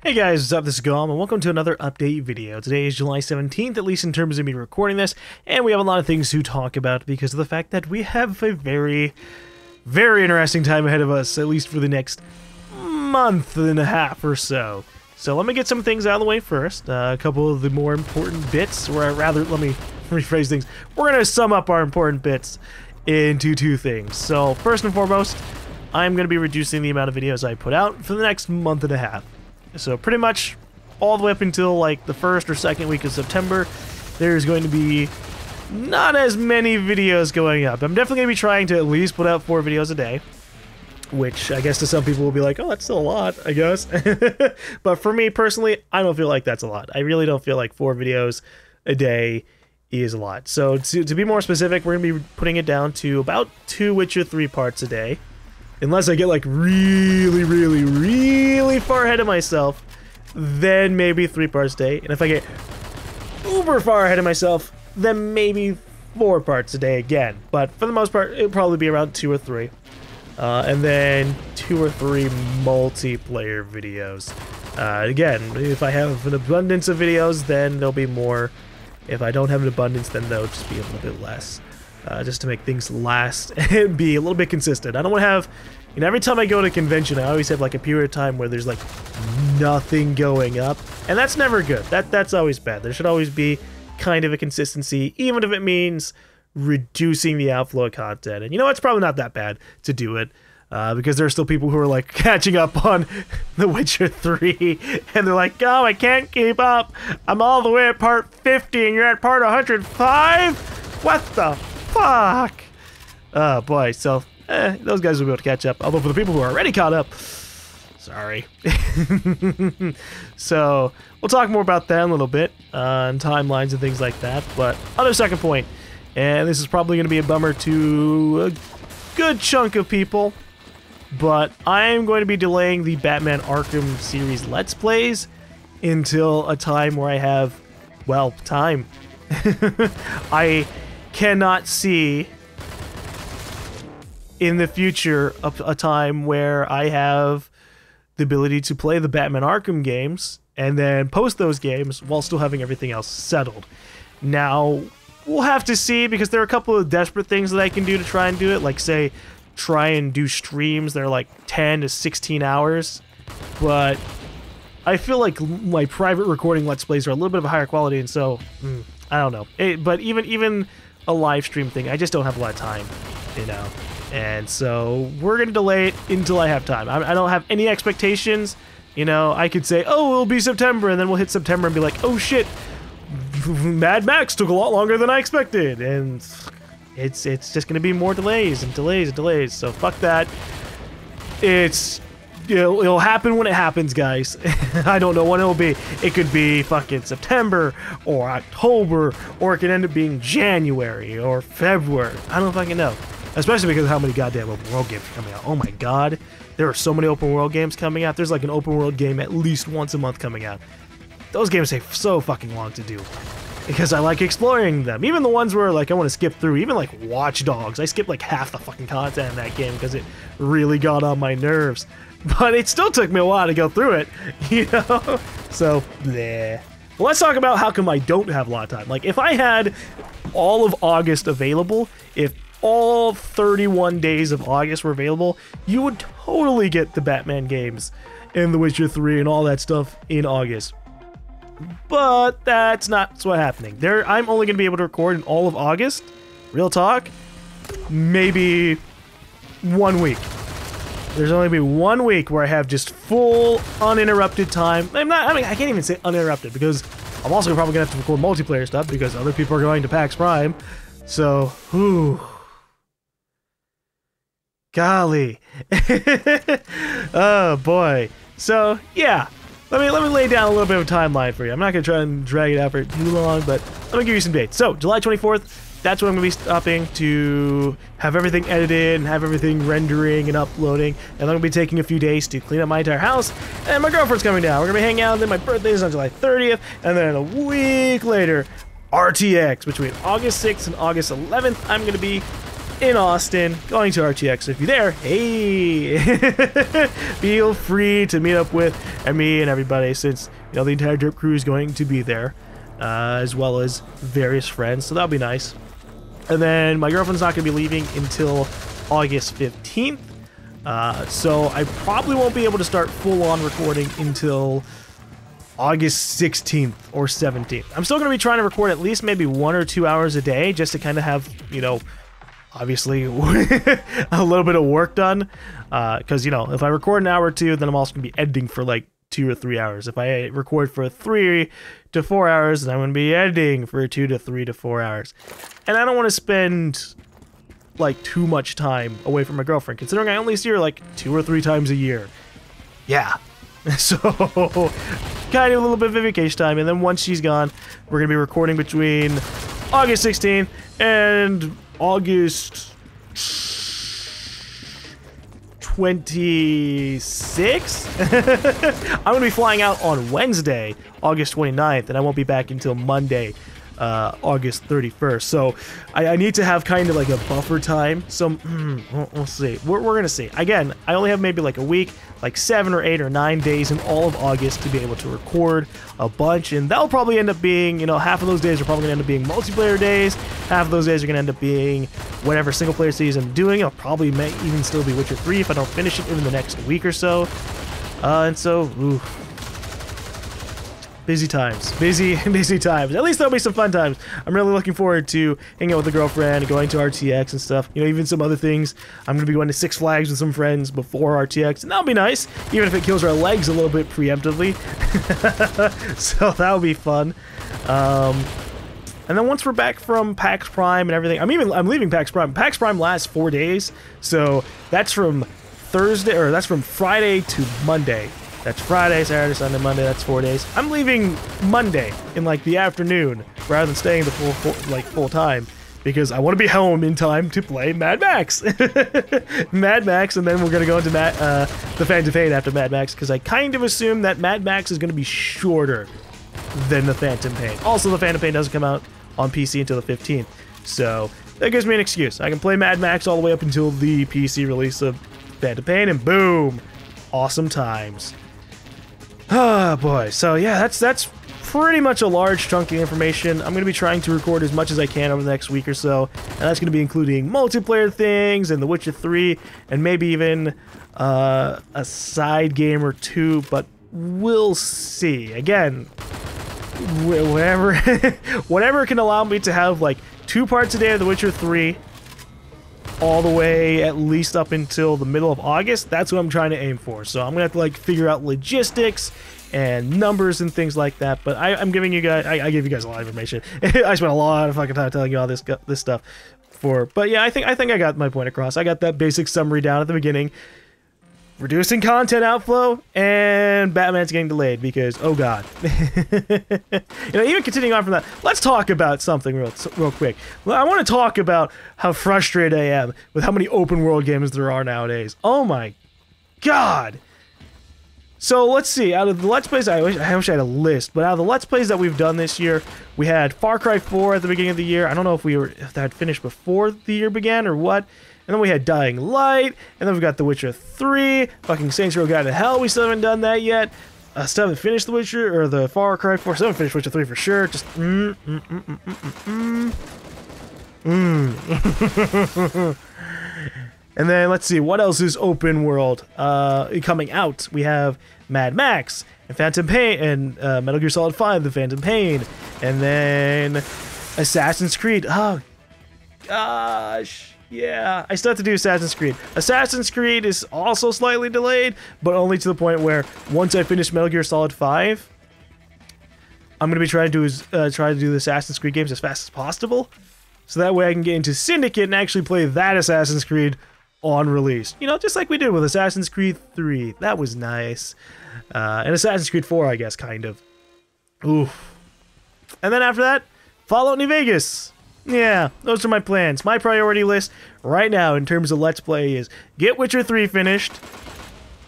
Hey guys, what's up? This is GaLm, and welcome to another update video. Today is July 17th, at least in terms of me recording this, and we have a lot of things to talk about because of the fact that we have a very interesting time ahead of us, at least for the next month and a half or so. So let me get some things out of the way first. A couple of the more important bits, or rather, let me rephrase things. We're going to sum up our important bits into two things. So first and foremost, I'm going to be reducing the amount of videos I put out for the next month and a half. So pretty much all the way up until like the first or second week of September, there's going to be not as many videos going up. I'm definitely going to be trying to at least put out 4 videos a day, which I guess to some people will be like, oh, that's still a lot, I guess. But for me personally, I don't feel like that's a lot. I really don't feel like 4 videos a day is a lot. So to be more specific, we're going to be putting it down to about 2 Witcher 3 parts a day. Unless I get like really far ahead of myself, then maybe 3 parts a day. And if I get uber far ahead of myself, then maybe 4 parts a day again. But for the most part, it'll probably be around 2 or 3. And then 2 or 3 multiplayer videos. Again, if I have an abundance of videos, then there'll be more. If I don't have an abundance, then they'll just be a little bit less. Just to make things last and be a little bit consistent. I don't want to have, you know, every time I go to a convention, I always have like a period of time where there's like nothing going up, and that's never good. That's always bad. There should always be kind of a consistency, even if it means reducing the outflow of content. And you know, it's probably not that bad to do it, because there are still people who are like catching up on The Witcher 3, and they're like, oh, I can't keep up. I'm all the way at part 50, and you're at part 105? What the fuck? Oh boy, so those guys will be able to catch up. Although for the people who are already caught up, sorry. So we'll talk more about that in a little bit, and timelines and things like that. But other second point, and this is probably going to be a bummer to a good chunk of people, but I am going to be delaying the Batman Arkham series Let's Plays until a time where I have, well, time. I cannot see in the future a time where I have the ability to play the Batman Arkham games and then post those games while still having everything else settled. Now, we'll have to see, because there are a couple of desperate things that I can do to try and do it, like say try and do streams that are like 10 to 16 hours, but I feel like my private recording Let's Plays are a little bit of a higher quality, and so I don't know. But even a live stream thing, I just don't have a lot of time, you know. And so we're gonna delay it until I have time. I don't have any expectations, you know. I could say, oh, it'll be September, and then we'll hit September and be like, oh shit, Mad Max took a lot longer than I expected, and it's just gonna be more delays and delays and delays. So fuck that. It'll happen when it happens, guys. I don't know when it'll be. It could be fucking September or October, or it could end up being January or February. I don't fucking know. Especially because of how many goddamn open world games are coming out. Oh my god. There are so many open world games coming out. There's like an open world game at least once a month coming out. Those games take so fucking long to do, because I like exploring them. Even the ones where like I want to skip through, even like Watch Dogs. I skipped like half the fucking content in that game because it really got on my nerves. But it still took me a while to go through it, you know? So, bleh. Well, let's talk about how come I don't have a lot of time. Like, if I had all of August available, if all 31 days of August were available, you would totally get the Batman games and The Witcher 3 and all that stuff in August. But that's not what's happening. I'm only going to be able to record in all of August, real talk, maybe 1 week. There's only be 1 week where I have just full uninterrupted time. I can't even say uninterrupted, because I'm also probably gonna have to record multiplayer stuff because other people are going to PAX Prime. So, whew. Golly. Oh boy. So, yeah. Let me lay down a little bit of a timeline for you. I'm not gonna try and drag it out for too long, but let me give you some dates. So, July 24th. That's when I'm going to be stopping to have everything edited and have everything rendering and uploading. And I'm going to be taking a few days to clean up my entire house. And my girlfriend's coming down. We're going to be hanging out. And then my birthday is on July 30th. And then a week later, RTX. Between August 6th and August 11th, I'm going to be in Austin, going to RTX. If you're there, hey, feel free to meet up with me and everybody, since the entire Drip crew is going to be there, as well as various friends. So that'll be nice. And then my girlfriend's not going to be leaving until August 15th. So I probably won't be able to start full-on recording until August 16th or 17th. I'm still going to be trying to record at least maybe 1 or 2 hours a day, just to kind of have, obviously a little bit of work done. Because, if I record an hour or two, then I'm also going to be editing for like 2 or 3 hours. If I record for 3 to 4 hours, then I'm going to be editing for 2 to 3 to 4 hours. And I don't want to spend like too much time away from my girlfriend, considering I only see her like 2 or 3 times a year. Yeah. So kind of a little bit of vacation time, and then once she's gone, we're gonna be recording between August 16th and August 26th. I'm gonna be flying out on Wednesday, August 29th, and I won't be back until Monday, August 31st. So I need to have kind of like a buffer time. So we'll see. We're gonna see. Again, I only have maybe like a week, like 7 or 8 or 9 days in all of August to be able to record a bunch, and that'll probably end up being, half of those days are probably gonna end up being multiplayer days, half of those days are gonna end up being whatever single player series I'm doing. I'll probably may even still be Witcher 3 if I don't finish it in the next week or so. And so, ooh. Busy times. Busy times. At least there'll be some fun times. I'm really looking forward to hanging out with the girlfriend, going to RTX and stuff. Even some other things. I'm going to be going to Six Flags with some friends before RTX, and that'll be nice, even if it kills our legs a little bit preemptively. So that'll be fun. And then once we're back from PAX Prime and everything, I'm leaving PAX Prime. PAX Prime lasts 4 days, so that's from Friday to Monday. That's Friday, Saturday, Sunday, Monday. That's 4 days. I'm leaving Monday in like the afternoon rather than staying the full time, because I want to be home in time to play Mad Max. Mad Max, and then we're gonna go into the Phantom Pain after Mad Max, because I kind of assume that Mad Max is gonna be shorter than the Phantom Pain. Also, the Phantom Pain doesn't come out on PC until the 15th, so that gives me an excuse. I can play Mad Max all the way up until the PC release of Phantom Pain, and boom, awesome times. Oh boy, so yeah, that's pretty much a large chunk of information. I'm going to be trying to record as much as I can over the next week or so, and that's going to be including multiplayer things and The Witcher 3, and maybe even a side game or two, but we'll see. Again, whatever can allow me to have like 2 parts a day of The Witcher 3, all the way at least up until the middle of August. That's what I'm trying to aim for. So I'm gonna have to like figure out logistics and numbers and things like that. But I'm giving you guys, I gave you guys a lot of information. I spent a lot of fucking time telling you all this stuff. But yeah, I think I got my point across. I got that basic summary down at the beginning. Reducing content outflow, and Batman's getting delayed because, oh god. Even continuing on from that, let's talk about something real quick. I want to talk about how frustrated I am with how many open world games there are nowadays. Oh my god. So let's see, out of the Let's Plays, I wish I had a list, but out of the Let's Plays that we've done this year, we had Far Cry 4 at the beginning of the year. I don't know if that had finished before the year began or what. And then we had Dying Light, and then we've got The Witcher 3, fucking Saints Row God to Hell, we still haven't done that yet. Still haven't finished The Witcher, or the Far Cry 4, still haven't finished Witcher 3 for sure, just And then, let's see, what else is open world coming out? We have Mad Max, and Phantom Pain, and Metal Gear Solid 5, The Phantom Pain, and then Assassin's Creed. Oh, gosh. Yeah, I still have to do Assassin's Creed. Assassin's Creed is also slightly delayed, but only to the point where once I finish Metal Gear Solid 5, I'm going to be trying to do the Assassin's Creed games as fast as possible, so that way I can get into Syndicate and actually play that Assassin's Creed on release. Just like we did with Assassin's Creed 3. That was nice. And Assassin's Creed 4, I guess, kind of. Oof. And then after that, Fallout New Vegas. Yeah, those are my plans. My priority list right now in terms of Let's Play is get Witcher 3 finished,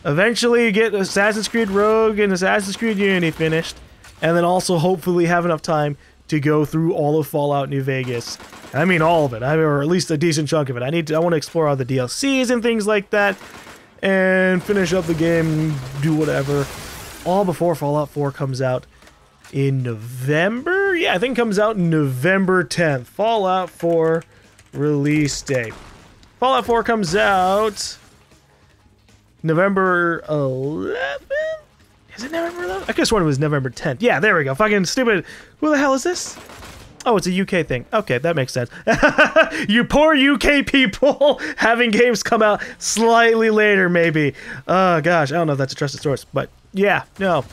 eventually get Assassin's Creed Rogue and Assassin's Creed Unity finished, and then also hopefully have enough time to go through all of Fallout New Vegas. I mean all of it, or at least a decent chunk of it. I want to explore all the DLCs and things like that, and finish up the game, do whatever, all before Fallout 4 comes out in November? Yeah, I think it comes out November 10th. Fallout 4 release date. Fallout 4 comes out November 11th? Is it November 11th? I could have sworn it was November 10th. Yeah, there we go. Fucking stupid. Who the hell is this? Oh, it's a UK thing. Okay, that makes sense. You poor UK people having games come out slightly later, maybe. Oh, gosh. I don't know if that's a trusted source, but yeah, no.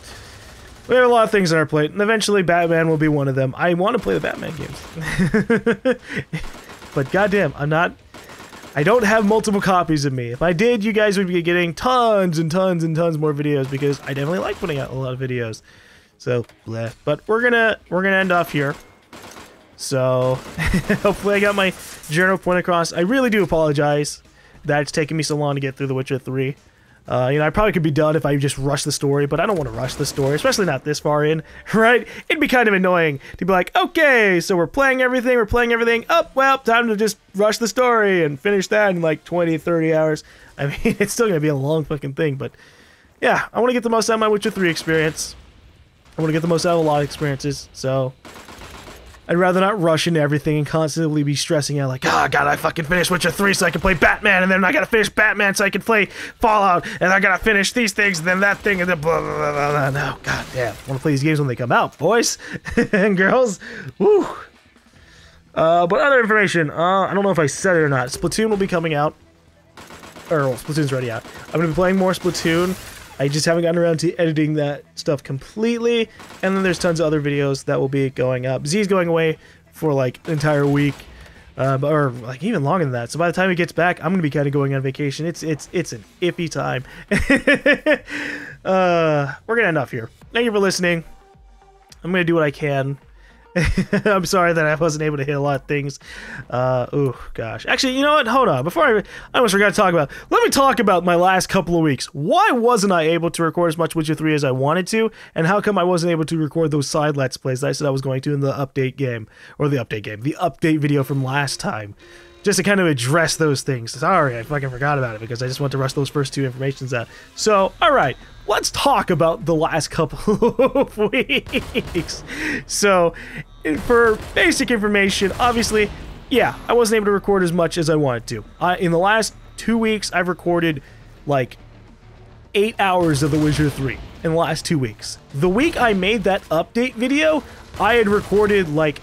We have a lot of things on our plate, and eventually Batman will be one of them. I want to play the Batman games. But goddamn, I don't have multiple copies of me. If I did, you guys would be getting tons and tons and tons more videos, because I definitely like putting out a lot of videos. So, bleh. But we're gonna end off here. So, hopefully I got my general point across. I really do apologize that it's taking me so long to get through The Witcher 3. You know, I probably could be done if I just rush the story, but I don't want to rush the story, especially not this far in, right? It'd be kind of annoying to be like, okay, so we're playing everything. Oh, well, time to just rush the story and finish that in like 20, 30 hours. I mean, it's still going to be a long fucking thing, but yeah, I want to get the most out of my Witcher 3 experience. I want to get the most out of a lot of experiences, so I'd rather not rush into everything and constantly be stressing out like, oh, God, I fucking finished Witcher 3 so I can play Batman, and then I gotta finish Batman so I can play Fallout, and I gotta finish these things, and then that thing, and then blah, blah, blah, blah. No, God damn. I want to play these games when they come out, boys and girls. Woo! But other information, I don't know if I said it or not. Splatoon will be coming out. Well, Splatoon's already out. I'm gonna be playing more Splatoon. I just haven't gotten around to editing that stuff completely, and then there's tons of other videos that will be going up. Z's going away for like an entire week, or like even longer than that. So by the time he gets back, I'm gonna be kind of going on vacation. It's an iffy time. We're gonna end off here. Thank you for listening. I'm gonna do what I can. I'm sorry that I wasn't able to hit a lot of things. Oh gosh. Actually, you know what? Hold on. Before I almost forgot to talk about. Let me talk about my last couple of weeks. Why wasn't I able to record as much Witcher 3 as I wanted to? And how come I wasn't able to record those side Let's Plays that I said I was going to in the update game? Or the update video from last time. Just to kind of address those things. Sorry, I fucking forgot about it because I just want to rush those first two informations out. So, alright. Let's talk about the last couple of weeks. So, for basic information, obviously, yeah, I wasn't able to record as much as I wanted to. In the last 2 weeks, I've recorded like 8 hours of The Witcher 3 in the last 2 weeks. The week I made that update video, I had recorded like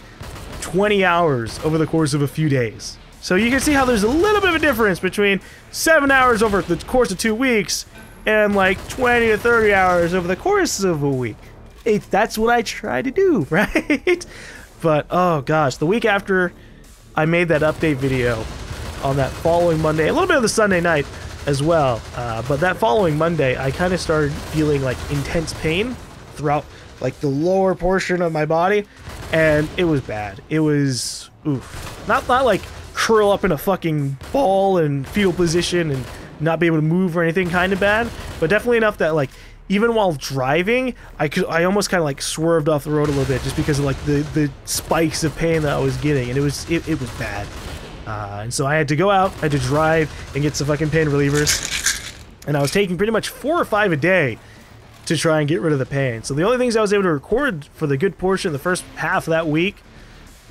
20 hours over the course of a few days. So you can see how there's a little bit of a difference between 7 hours over the course of 2 weeks and like 20 to 30 hours over the course of a week. That's what I try to do, right? But, oh gosh, the week after I made that update video on that following Monday, a little bit of the Sunday night as well, but that following Monday, I kind of started feeling like intense pain throughout like the lower portion of my body, and it was bad. It was, oof. Not like curl up in a fucking ball and fetal position and not be able to move or anything kind of bad, but definitely enough that like even while driving I almost kind of like swerved off the road a little bit just because of like the spikes of pain that I was getting, and it was bad, and so I had to go out, I had to drive and get some fucking pain relievers, and I was taking pretty much 4 or 5 a day to try and get rid of the pain. So the only things I was able to record for the good portion, the first half of that week,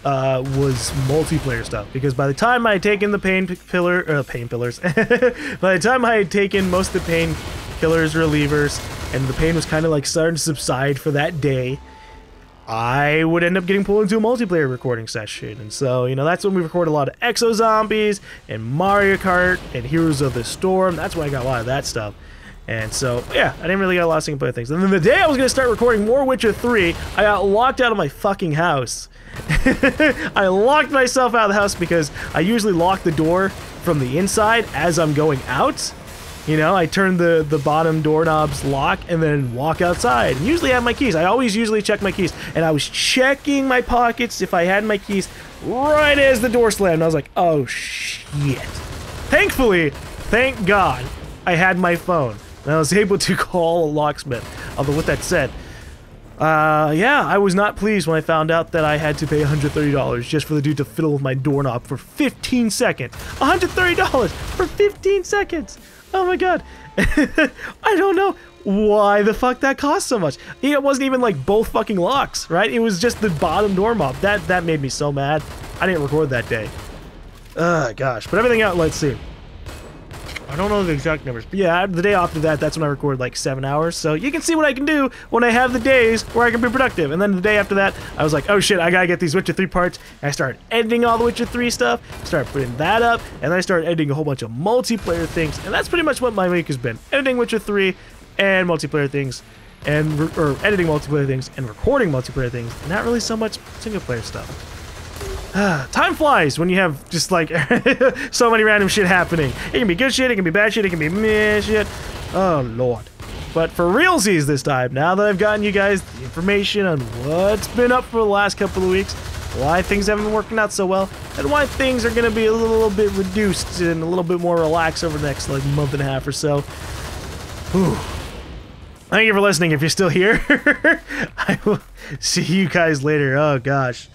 was multiplayer stuff, because by the time I had taken the painkillers, by the time I had taken most of the painkillers, relievers, and the pain was kind of like starting to subside for that day, I would end up getting pulled into a multiplayer recording session. And so, you know, that's when we record a lot of Exo Zombies and Mario Kart and Heroes of the Storm. That's why I got a lot of that stuff. And so, yeah, I didn't really get a lot of single player things. And then the day I was going to start recording more Witcher 3, I got locked out of my fucking house. I locked myself out of the house because I usually lock the door from the inside as I'm going out. You know, I turn the bottom doorknob's lock and then walk outside. And usually I have my keys. I always usually check my keys. And I was checking my pockets if I had my keys right as the door slammed. I was like, oh shit. Thankfully, thank God, I had my phone. And I was able to call a locksmith. Although with that said, Yeah, I was not pleased when I found out that I had to pay $130 just for the dude to fiddle with my doorknob for 15 seconds. $130 for 15 seconds! Oh my god. I don't know why the fuck that cost so much. It wasn't even like both fucking locks, right? It was just the bottom doorknob. That made me so mad. I didn't record that day. Gosh. But everything else, let's see. I don't know the exact numbers, but yeah, the day after that, that's when I recorded like 7 hours. So you can see what I can do when I have the days where I can be productive. And then the day after that, I was like, oh shit, I gotta get these Witcher 3 parts. And I started editing all the Witcher 3 stuff, started putting that up, and then I started editing a whole bunch of multiplayer things. And that's pretty much what my week has been. Editing Witcher 3 and multiplayer things, or editing multiplayer things and recording multiplayer things, and not really so much single player stuff. Time flies when you have just like so many random shit happening. It can be good shit, it can be bad shit, it can be meh shit. Oh lord. But for realsies this time, now that I've gotten you guys the information on what's been up for the last couple of weeks, why things haven't been working out so well, and why things are gonna be a little bit reduced and a little bit more relaxed over the next like month and a half or so. Whew. Thank you for listening if you're still here. I will see you guys later. Oh gosh.